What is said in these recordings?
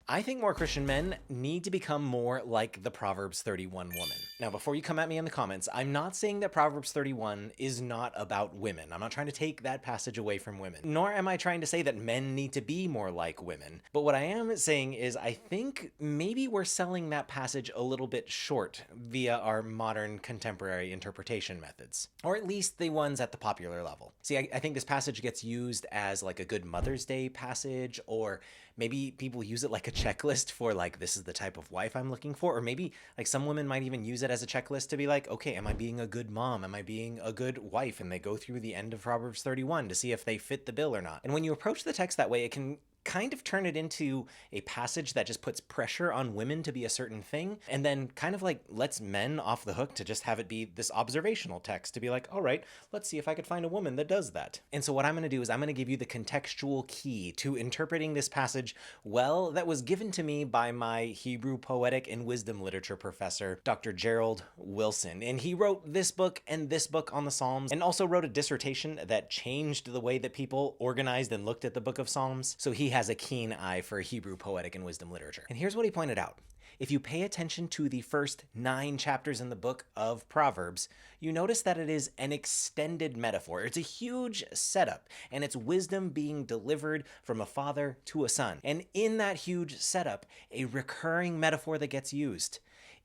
I think more Christian men need to become more like the Proverbs 31 woman. Now, before you come at me in the comments, I'm not saying that Proverbs 31 is not about women. I'm not trying to take that passage away from women, nor am I trying to say that men need to be more like women. But what I am saying is I think maybe we're selling that passage a little bit short via our modern contemporary interpretation methods, or at least the ones at the popular level. See, I think this passage gets used as like a good Mother's Day passage, or maybe people use it like a checklist for like, this is the type of wife I'm looking for. Or maybe like some women might even use it as a checklist to be like, okay, am I being a good mom? Am I being a good wife? And they go through the end of Proverbs 31 to see if they fit the bill or not. And when you approach the text that way, it can kind of turn it into a passage that just puts pressure on women to be a certain thing, and then kind of like lets men off the hook to just have it be this observational text to be like, all right, let's see if I could find a woman that does that. And so what I'm going to do is I'm going to give you the contextual key to interpreting this passage well that was given to me by my Hebrew poetic and wisdom literature professor, Dr. Gerald Wilson. And he wrote this book and this book on the Psalms, and also wrote a dissertation that changed the way that people organized and looked at the book of Psalms. So he has a keen eye for Hebrew poetic and wisdom literature. And here's what he pointed out. If you pay attention to the first 9 chapters in the book of Proverbs, you notice that it is an extended metaphor. It's a huge setup, and it's wisdom being delivered from a father to a son. And in that huge setup, a recurring metaphor that gets used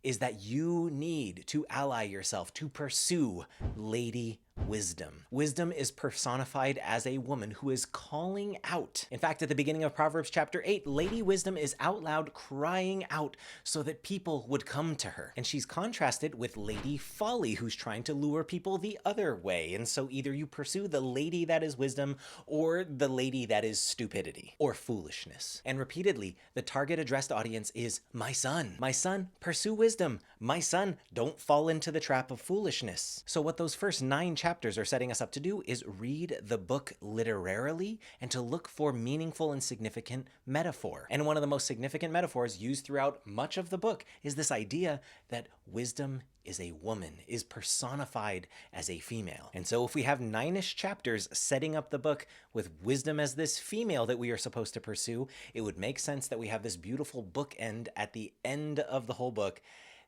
is that you need to ally yourself to pursue Lady Wisdom. Wisdom is personified as a woman who is calling out. In fact, at the beginning of Proverbs chapter 8, Lady Wisdom is out loud crying out so that people would come to her. And she's contrasted with Lady Folly, who's trying to lure people the other way. And so either you pursue the lady that is wisdom or the lady that is stupidity or foolishness. And repeatedly, the target addressed audience is my son. My son, pursue wisdom. My son, don't fall into the trap of foolishness. So what those first 9 chapters are setting us up to do is read the book literarily and to look for meaningful and significant metaphor. And one of the most significant metaphors used throughout much of the book is this idea that wisdom is a woman, is personified as a female. And so if we have 9-ish chapters setting up the book with wisdom as this female that we are supposed to pursue, it would make sense that we have this beautiful bookend at the end of the whole book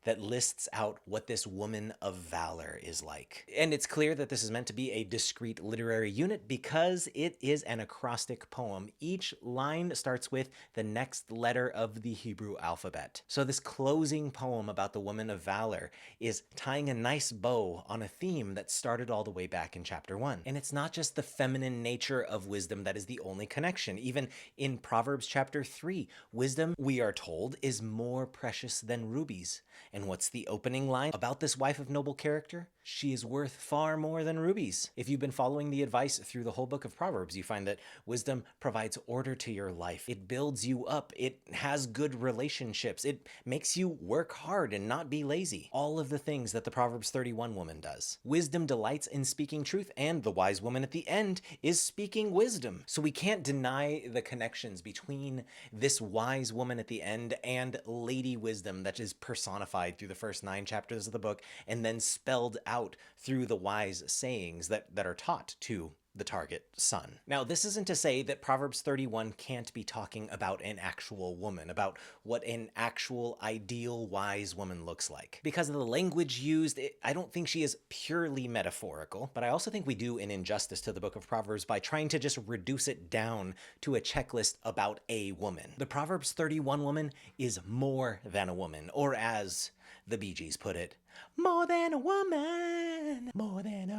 that lists out what this woman of valor is like. And it's clear that this is meant to be a discrete literary unit because it is an acrostic poem. Each line starts with the next letter of the Hebrew alphabet. So this closing poem about the woman of valor is tying a nice bow on a theme that started all the way back in chapter 1. And it's not just the feminine nature of wisdom that is the only connection. Even in Proverbs chapter 3, wisdom, we are told, is more precious than rubies. And what's the opening line about this wife of noble character? She is worth far more than rubies. If you've been following the advice through the whole book of Proverbs, you find that wisdom provides order to your life. It builds you up. It has good relationships. It makes you work hard and not be lazy. All of the things that the Proverbs 31 woman does. Wisdom delights in speaking truth, and the wise woman at the end is speaking wisdom. So we can't deny the connections between this wise woman at the end and Lady Wisdom that is personified through the first 9 chapters of the book and then spelled out through the wise sayings that are taught to the target son. Now, this isn't to say that Proverbs 31 can't be talking about an actual woman, about what an actual ideal wise woman looks like. Because of the language used, I don't think she is purely metaphorical, but I also think we do an injustice to the book of Proverbs by trying to just reduce it down to a checklist about a woman. The Proverbs 31 woman is more than a woman, or as the Bee Gees put it, more than a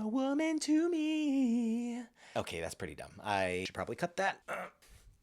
woman to me. Okay, that's pretty dumb. I should probably cut that.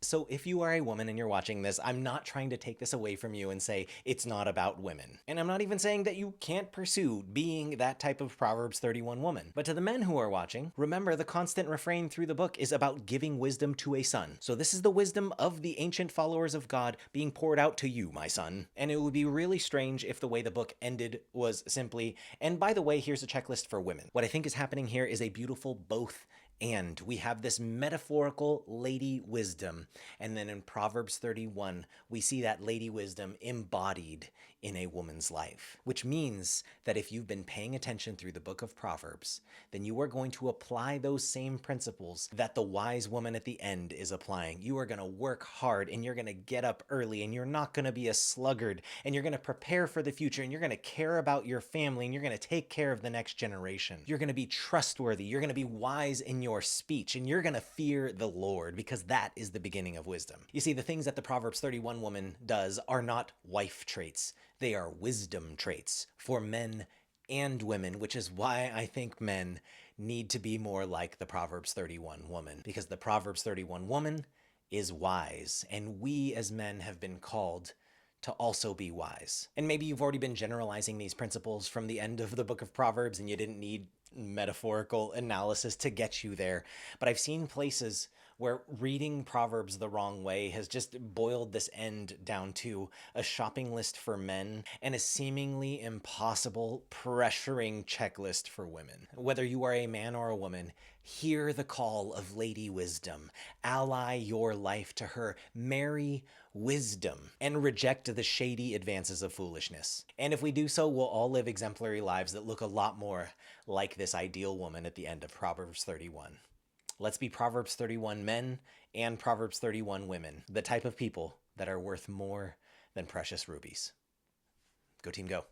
So if you are a woman and you're watching this, I'm not trying to take this away from you and say it's not about women. And I'm not even saying that you can't pursue being that type of Proverbs 31 woman. But to the men who are watching, remember the constant refrain through the book is about giving wisdom to a son. So this is the wisdom of the ancient followers of God being poured out to you, my son. And it would be really strange if the way the book ended was simply, and by the way, here's a checklist for women. What I think is happening here is a beautiful both And we have this metaphorical lady wisdom. And then in Proverbs 31, we see that lady wisdom embodied in a woman's life, which means that if you've been paying attention through the book of Proverbs, then you are going to apply those same principles that the wise woman at the end is applying. You are going to work hard and you're going to get up early and you're not going to be a sluggard and you're going to prepare for the future and you're going to care about your family and you're going to take care of the next generation. You're going to be trustworthy. You're going to be wise in your speech and you're going to fear the Lord, because that is the beginning of wisdom. You see, the things that the Proverbs 31 woman does are not wife traits. They are wisdom traits for men and women, which is why I think men need to be more like the Proverbs 31 woman, because the Proverbs 31 woman is wise, and we as men have been called to also be wise. And maybe you've already been generalizing these principles from the end of the book of Proverbs and you didn't need metaphorical analysis to get you there. But I've seen places where reading Proverbs the wrong way has just boiled this end down to a shopping list for men and a seemingly impossible pressuring checklist for women. Whether you are a man or a woman, hear the call of Lady Wisdom. Ally your life to her. Marry wisdom and reject the shady advances of foolishness. And if we do so, we'll all live exemplary lives that look a lot more like this ideal woman at the end of Proverbs 31. Let's be Proverbs 31 men and Proverbs 31 women, the type of people that are worth more than precious rubies. Go team, go.